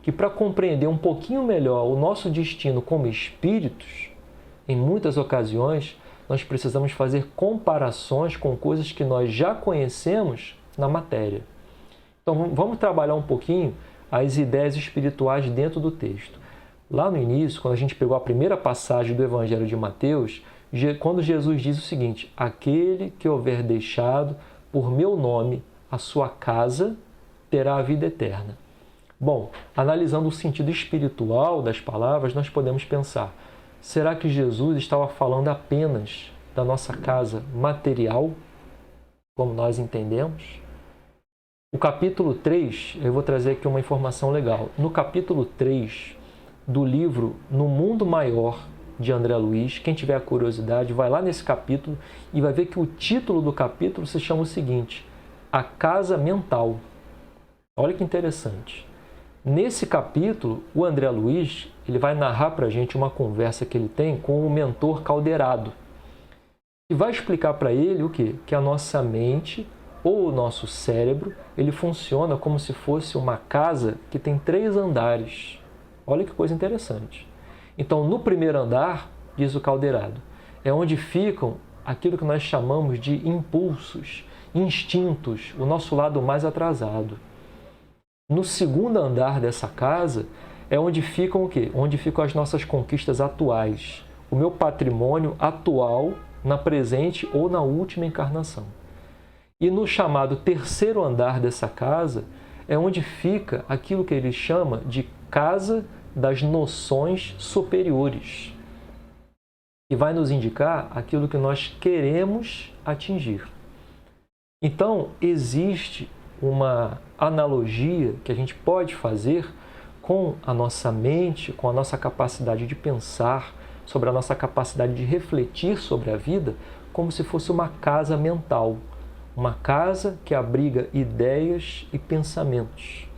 que para compreender um pouquinho melhor o nosso destino como espíritos, em muitas ocasiões nós precisamos fazer comparações com coisas que nós já conhecemos na matéria. Então vamos trabalhar um pouquinho as ideias espirituais dentro do texto. Lá no início, quando a gente pegou a primeira passagem do Evangelho de Mateus, quando Jesus diz o seguinte: aquele que houver deixado por meu nome a sua casa, terá a vida eterna. Bom, analisando o sentido espiritual das palavras, nós podemos pensar, será que Jesus estava falando apenas da nossa casa material, como nós entendemos? O capítulo 3, eu vou trazer aqui uma informação legal. No capítulo 3 do livro No Mundo Maior, de André Luiz, quem tiver a curiosidade, vai lá nesse capítulo e vai ver que o título do capítulo se chama o seguinte: A Casa Mental. Olha que interessante. Nesse capítulo, o André Luiz ele vai narrar para a gente uma conversa que ele tem com o mentor Calderado. E vai explicar para ele o quê? Que a nossa mente ou o nosso cérebro, ele funciona como se fosse uma casa que tem 3 andares. Olha que coisa interessante. Então, no primeiro andar, diz o Calderado, é onde ficam aquilo que nós chamamos de impulsos, instintos, o nosso lado mais atrasado. No segundo andar dessa casa é onde ficam o quê? Onde ficam as nossas conquistas atuais, o meu patrimônio atual na presente ou na última encarnação. E no chamado terceiro andar dessa casa é onde fica aquilo que ele chama de casa das noções superiores, que vai nos indicar aquilo que nós queremos atingir. Então, existe uma analogia que a gente pode fazer com a nossa mente, com a nossa capacidade de pensar, sobre a nossa capacidade de refletir sobre a vida, como se fosse uma casa mental, uma casa que abriga ideias e pensamentos.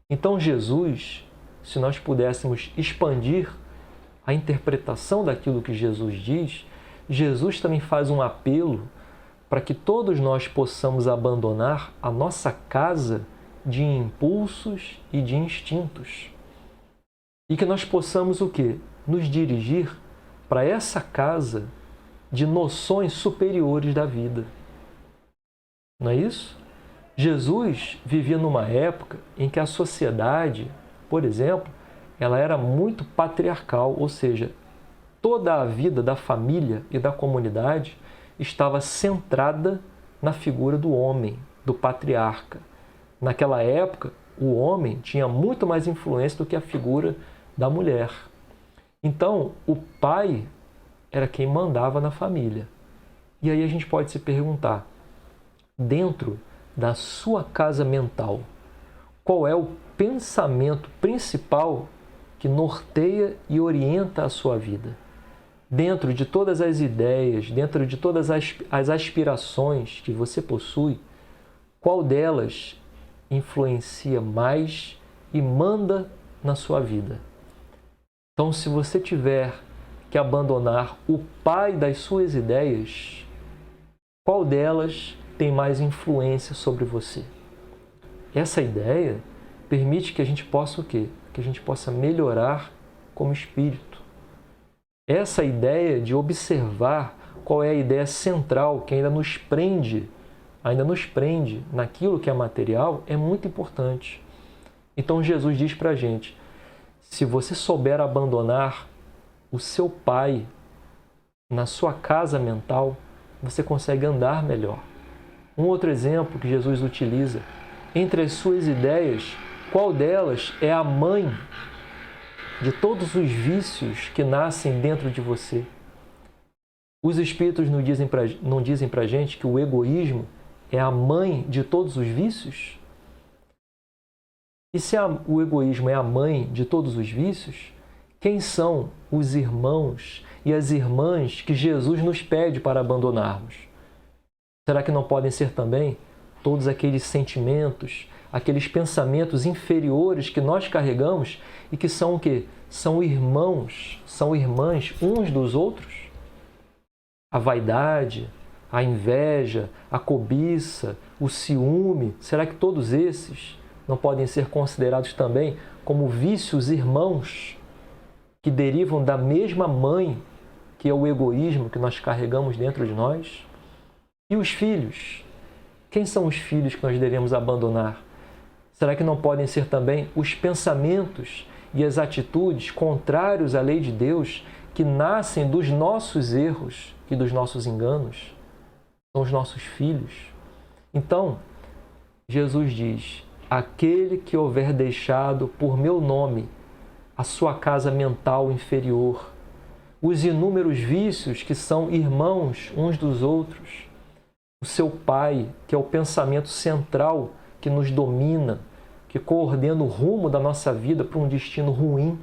Então, Jesus, se nós pudéssemos expandir a interpretação daquilo que Jesus diz, Jesus também faz um apelo para que todos nós possamos abandonar a nossa casa de impulsos e de instintos. E que nós possamos o quê? Nos dirigir para essa casa de noções superiores da vida. Não é isso? Jesus vivia numa época em que a sociedade, por exemplo, ela era muito patriarcal, ou seja, toda a vida da família e da comunidade estava centrada na figura do homem, do patriarca. Naquela época, o homem tinha muito mais influência do que a figura da mulher. Então, o pai era quem mandava na família. E aí a gente pode se perguntar, dentro da sua casa mental, qual é o pensamento principal que norteia e orienta a sua vida? Dentro de todas as ideias, dentro de todas as aspirações que você possui, qual delas influencia mais e manda na sua vida? Então, se você tiver que abandonar o pai das suas ideias, qual delas tem mais influência sobre você? Essa ideia permite que a gente possa o quê? Que a gente possa melhorar como espírito. Essa ideia de observar qual é a ideia central que ainda nos prende naquilo que é material é muito importante. Então Jesus diz para a gente, se você souber abandonar o seu pai na sua casa mental, você consegue andar melhor. Um outro exemplo que Jesus utiliza, entre as suas ideias, qual delas é a mãe de todos os vícios que nascem dentro de você? Os Espíritos não dizem para a gente que o egoísmo é a mãe de todos os vícios? E se o egoísmo é a mãe de todos os vícios, quem são os irmãos e as irmãs que Jesus nos pede para abandonarmos? Será que não podem ser também todos aqueles sentimentos, aqueles pensamentos inferiores que nós carregamos e que são o quê? São irmãos, são irmãs uns dos outros? A vaidade, a inveja, a cobiça, o ciúme, será que todos esses não podem ser considerados também como vícios irmãos que derivam da mesma mãe, que é o egoísmo que nós carregamos dentro de nós? E os filhos? Quem são os filhos que nós devemos abandonar? Será que não podem ser também os pensamentos e as atitudes contrários à lei de Deus que nascem dos nossos erros e dos nossos enganos? São os nossos filhos. Então, Jesus diz, aquele que houver deixado por meu nome a sua casa mental inferior, os inúmeros vícios que são irmãos uns dos outros, o seu pai, que é o pensamento central que nos domina, que coordena o rumo da nossa vida para um destino ruim.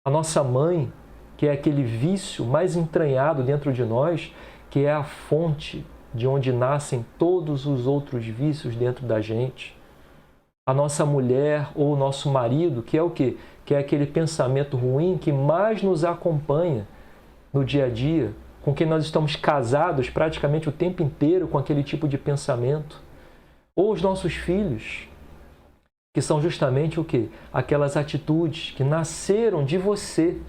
A nossa mãe, que é aquele vício mais entranhado dentro de nós, que é a fonte de onde nascem todos os outros vícios dentro da gente. A nossa mulher ou o nosso marido, que é o quê? Que é aquele pensamento ruim que mais nos acompanha no dia a dia, com quem nós estamos casados praticamente o tempo inteiro com aquele tipo de pensamento. Ou os nossos filhos, que são justamente o quê? Aquelas atitudes que nasceram de você.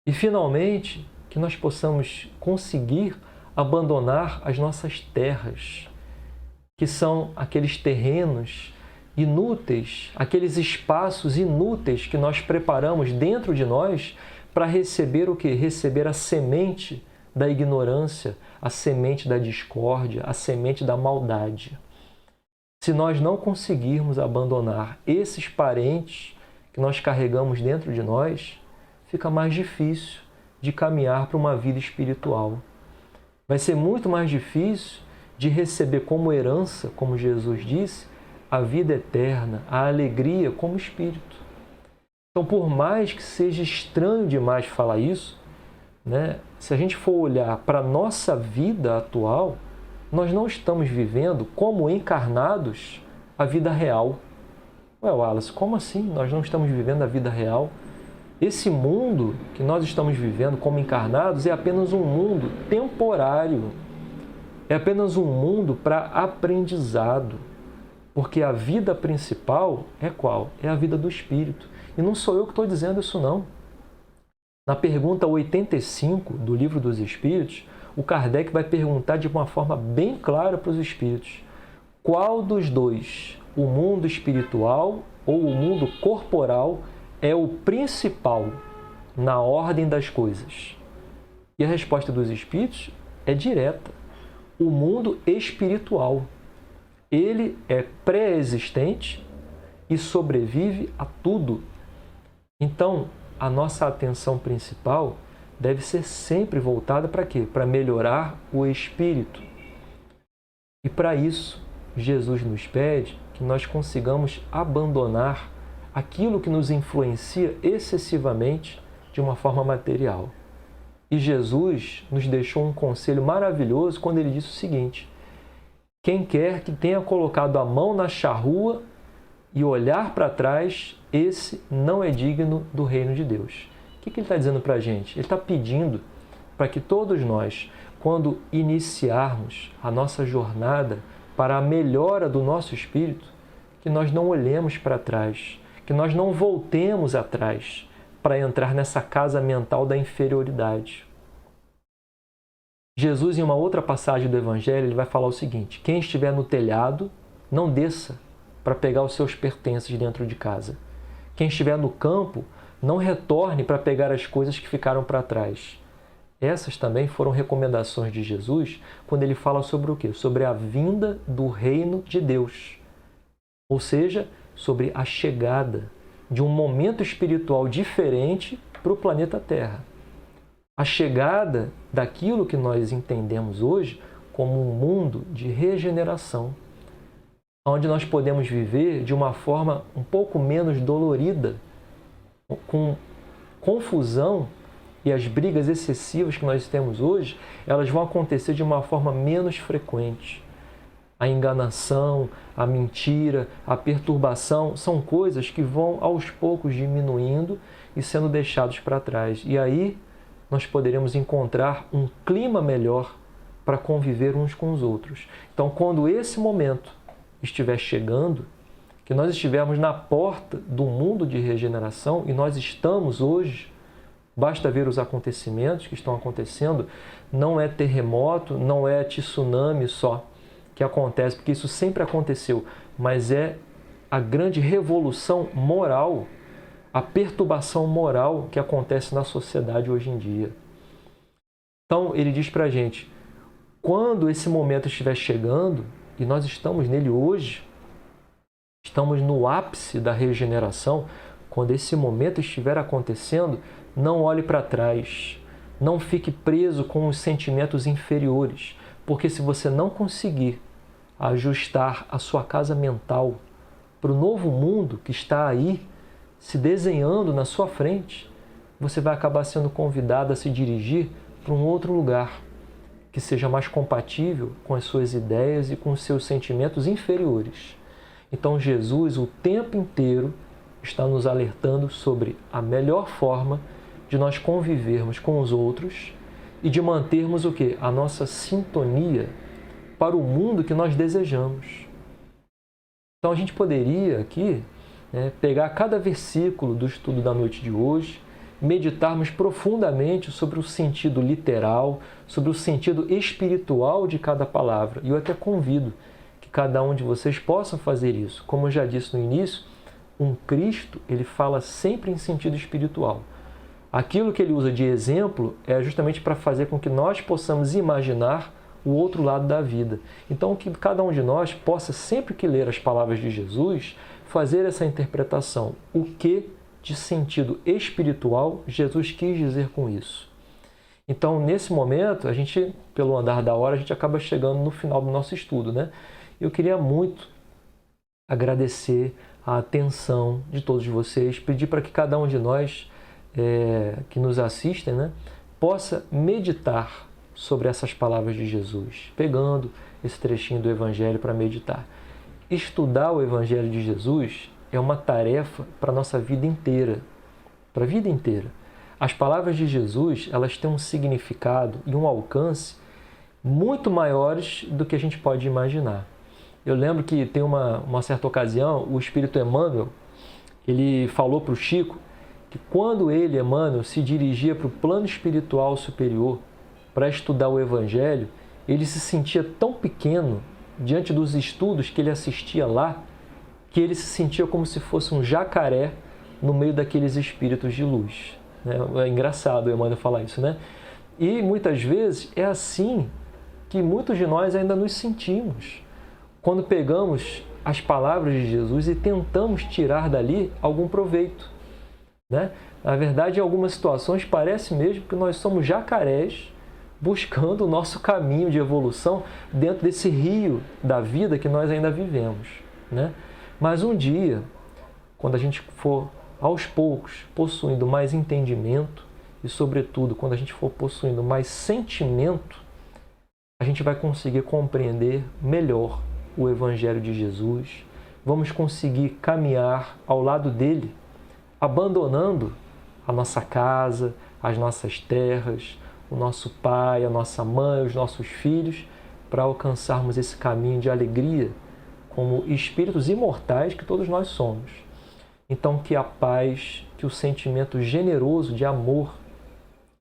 E, finalmente, que nós possamos conseguir abandonar as nossas terras, que são aqueles terrenos inúteis, aqueles espaços inúteis que nós preparamos dentro de nós para receber o quê? Receber a semente da ignorância, a semente da discórdia, a semente da maldade. Se nós não conseguirmos abandonar esses parentes que nós carregamos dentro de nós, fica mais difícil de caminhar para uma vida espiritual. Vai ser muito mais difícil de receber como herança, como Jesus disse, a vida eterna, a alegria como espírito. Então, por mais que seja estranho demais falar isso, né, se a gente for olhar para a nossa vida atual, nós não estamos vivendo como encarnados a vida real. Ué, Wallace, como assim nós não estamos vivendo a vida real? Esse mundo que nós estamos vivendo como encarnados é apenas um mundo temporário. É apenas um mundo para aprendizado. Porque a vida principal é qual? É a vida do espírito. E não sou eu que estou dizendo isso, não. Na pergunta 85 do Livro dos Espíritos, o Kardec vai perguntar de uma forma bem clara para os espíritos: qual dos dois, o mundo espiritual ou o mundo corporal, é o principal na ordem das coisas? E a resposta dos espíritos é direta: o mundo espiritual. Ele é pré-existente e sobrevive a tudo. Então, a nossa atenção principal deve ser sempre voltada para quê? Para melhorar o espírito. E para isso, Jesus nos pede que nós consigamos abandonar aquilo que nos influencia excessivamente de uma forma material. E Jesus nos deixou um conselho maravilhoso quando ele disse o seguinte: quem quer que tenha colocado a mão na charrua e olhar para trás, esse não é digno do reino de Deus. O que ele está dizendo para a gente? Ele está pedindo para que todos nós, quando iniciarmos a nossa jornada para a melhora do nosso espírito, que nós não olhemos para trás, que nós não voltemos atrás para entrar nessa casa mental da inferioridade. Jesus, em uma outra passagem do Evangelho, ele vai falar o seguinte: quem estiver no telhado, não desça para pegar os seus pertences dentro de casa. Quem estiver no campo, não retorne para pegar as coisas que ficaram para trás. Essas também foram recomendações de Jesus quando ele fala sobre o quê? Sobre a vinda do reino de Deus. Ou seja, sobre a chegada de um momento espiritual diferente para o planeta Terra. A chegada daquilo que nós entendemos hoje como um mundo de regeneração, onde nós podemos viver de uma forma um pouco menos dolorida, com confusão, e as brigas excessivas que nós temos hoje, elas vão acontecer de uma forma menos frequente. A enganação, a mentira, a perturbação são coisas que vão aos poucos diminuindo e sendo deixados para trás. E aí nós poderemos encontrar um clima melhor para conviver uns com os outros. Então, quando esse momento estiver chegando, que nós estivermos na porta do mundo de regeneração, e nós estamos hoje, basta ver os acontecimentos que estão acontecendo, não é terremoto, não é tsunami só que acontece, porque isso sempre aconteceu, mas é a grande revolução moral, a perturbação moral que acontece na sociedade hoje em dia. Então, ele diz para a gente, quando esse momento estiver chegando, e nós estamos nele hoje, estamos no ápice da regeneração, quando esse momento estiver acontecendo, não olhe para trás, não fique preso com os sentimentos inferiores, porque se você não conseguir a ajustar a sua casa mental para o novo mundo que está aí se desenhando na sua frente, você vai acabar sendo convidado a se dirigir para um outro lugar que seja mais compatível com as suas ideias e com os seus sentimentos inferiores. Então Jesus o tempo inteiro está nos alertando sobre a melhor forma de nós convivermos com os outros e de mantermos o quê? A nossa sintonia para o mundo que nós desejamos. Então a gente poderia aqui pegar cada versículo do estudo da noite de hoje, meditarmos profundamente sobre o sentido literal, sobre o sentido espiritual de cada palavra. E eu até convido que cada um de vocês possam fazer isso. Como eu já disse no início, um Cristo, ele fala sempre em sentido espiritual. Aquilo que ele usa de exemplo é justamente para fazer com que nós possamos imaginar o outro lado da vida. Então, que cada um de nós possa, sempre que ler as palavras de Jesus, fazer essa interpretação. O que de sentido espiritual Jesus quis dizer com isso? Então, nesse momento, a gente, pelo andar da hora, a gente acaba chegando no final do nosso estudo, né? Eu queria muito agradecer a atenção de todos vocês, pedir para que cada um de nós que nos assistem, né, possa meditar sobre essas palavras de Jesus, pegando esse trechinho do Evangelho para meditar. Estudar o Evangelho de Jesus é uma tarefa para a nossa vida inteira, para a vida inteira. As palavras de Jesus, elas têm um significado e um alcance muito maiores do que a gente pode imaginar. Eu lembro que tem uma certa ocasião, o Espírito Emmanuel, ele falou para o Chico que quando ele, Emmanuel, se dirigia para o plano espiritual superior para estudar o Evangelho, ele se sentia tão pequeno diante dos estudos que ele assistia lá, que ele se sentia como se fosse um jacaré no meio daqueles espíritos de luz. É engraçado o Emmanuel falar isso, né? E muitas vezes é assim que muitos de nós ainda nos sentimos quando pegamos as palavras de Jesus e tentamos tirar dali algum proveito, né? Na verdade, em algumas situações parece mesmo que nós somos jacarés buscando o nosso caminho de evolução dentro desse rio da vida que nós ainda vivemos, né? Mas um dia, quando a gente for aos poucos possuindo mais entendimento e, sobretudo, quando a gente for possuindo mais sentimento, a gente vai conseguir compreender melhor o Evangelho de Jesus, vamos conseguir caminhar ao lado dele, abandonando a nossa casa, as nossas terras, o nosso pai, a nossa mãe, os nossos filhos, para alcançarmos esse caminho de alegria como espíritos imortais que todos nós somos. Então, que a paz, que o sentimento generoso de amor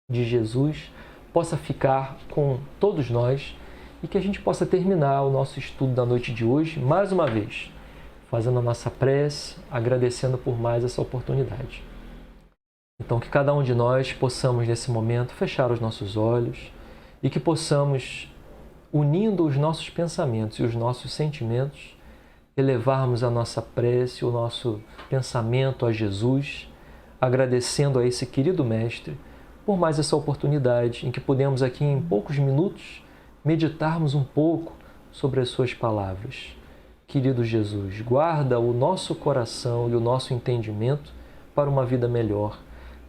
de Jesus possa ficar com todos nós e que a gente possa terminar o nosso estudo da noite de hoje, mais uma vez, fazendo a nossa prece, agradecendo por mais essa oportunidade. Então, que cada um de nós possamos, nesse momento, fechar os nossos olhos e que possamos, unindo os nossos pensamentos e os nossos sentimentos, elevarmos a nossa prece, o nosso pensamento a Jesus, agradecendo a esse querido Mestre por mais essa oportunidade em que podemos aqui em poucos minutos meditarmos um pouco sobre as suas palavras. Querido Jesus, guarda o nosso coração e o nosso entendimento para uma vida melhor.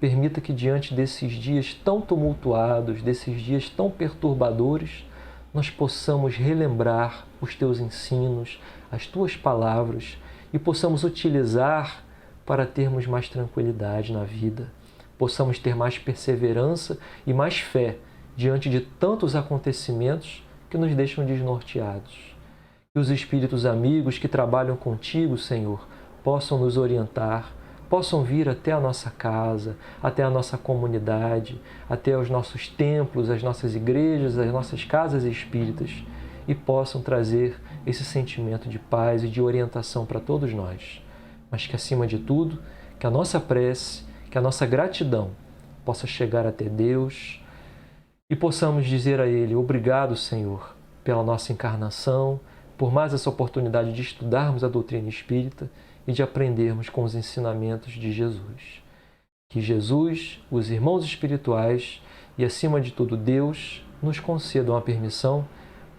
Permita que diante desses dias tão tumultuados, desses dias tão perturbadores, nós possamos relembrar os teus ensinos, as tuas palavras e possamos utilizar para termos mais tranquilidade na vida, possamos ter mais perseverança e mais fé diante de tantos acontecimentos que nos deixam desnorteados. Que os espíritos amigos que trabalham contigo, Senhor, possam nos orientar, possam vir até a nossa casa, até a nossa comunidade, até os nossos templos, as nossas igrejas, as nossas casas espíritas e possam trazer esse sentimento de paz e de orientação para todos nós. Mas que, acima de tudo, que a nossa prece, que a nossa gratidão possa chegar até Deus e possamos dizer a Ele: obrigado, Senhor, pela nossa encarnação, por mais essa oportunidade de estudarmos a doutrina espírita e de aprendermos com os ensinamentos de Jesus. Que Jesus, os irmãos espirituais e, acima de tudo, Deus, nos concedam a permissão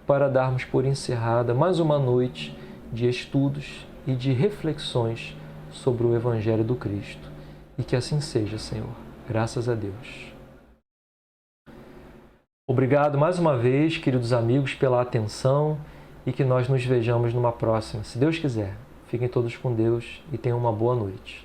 para darmos por encerrada mais uma noite de estudos e de reflexões sobre o Evangelho do Cristo. E que assim seja, Senhor. Graças a Deus. Obrigado mais uma vez, queridos amigos, pela atenção e que nós nos vejamos numa próxima. Se Deus quiser, fiquem todos com Deus e tenham uma boa noite.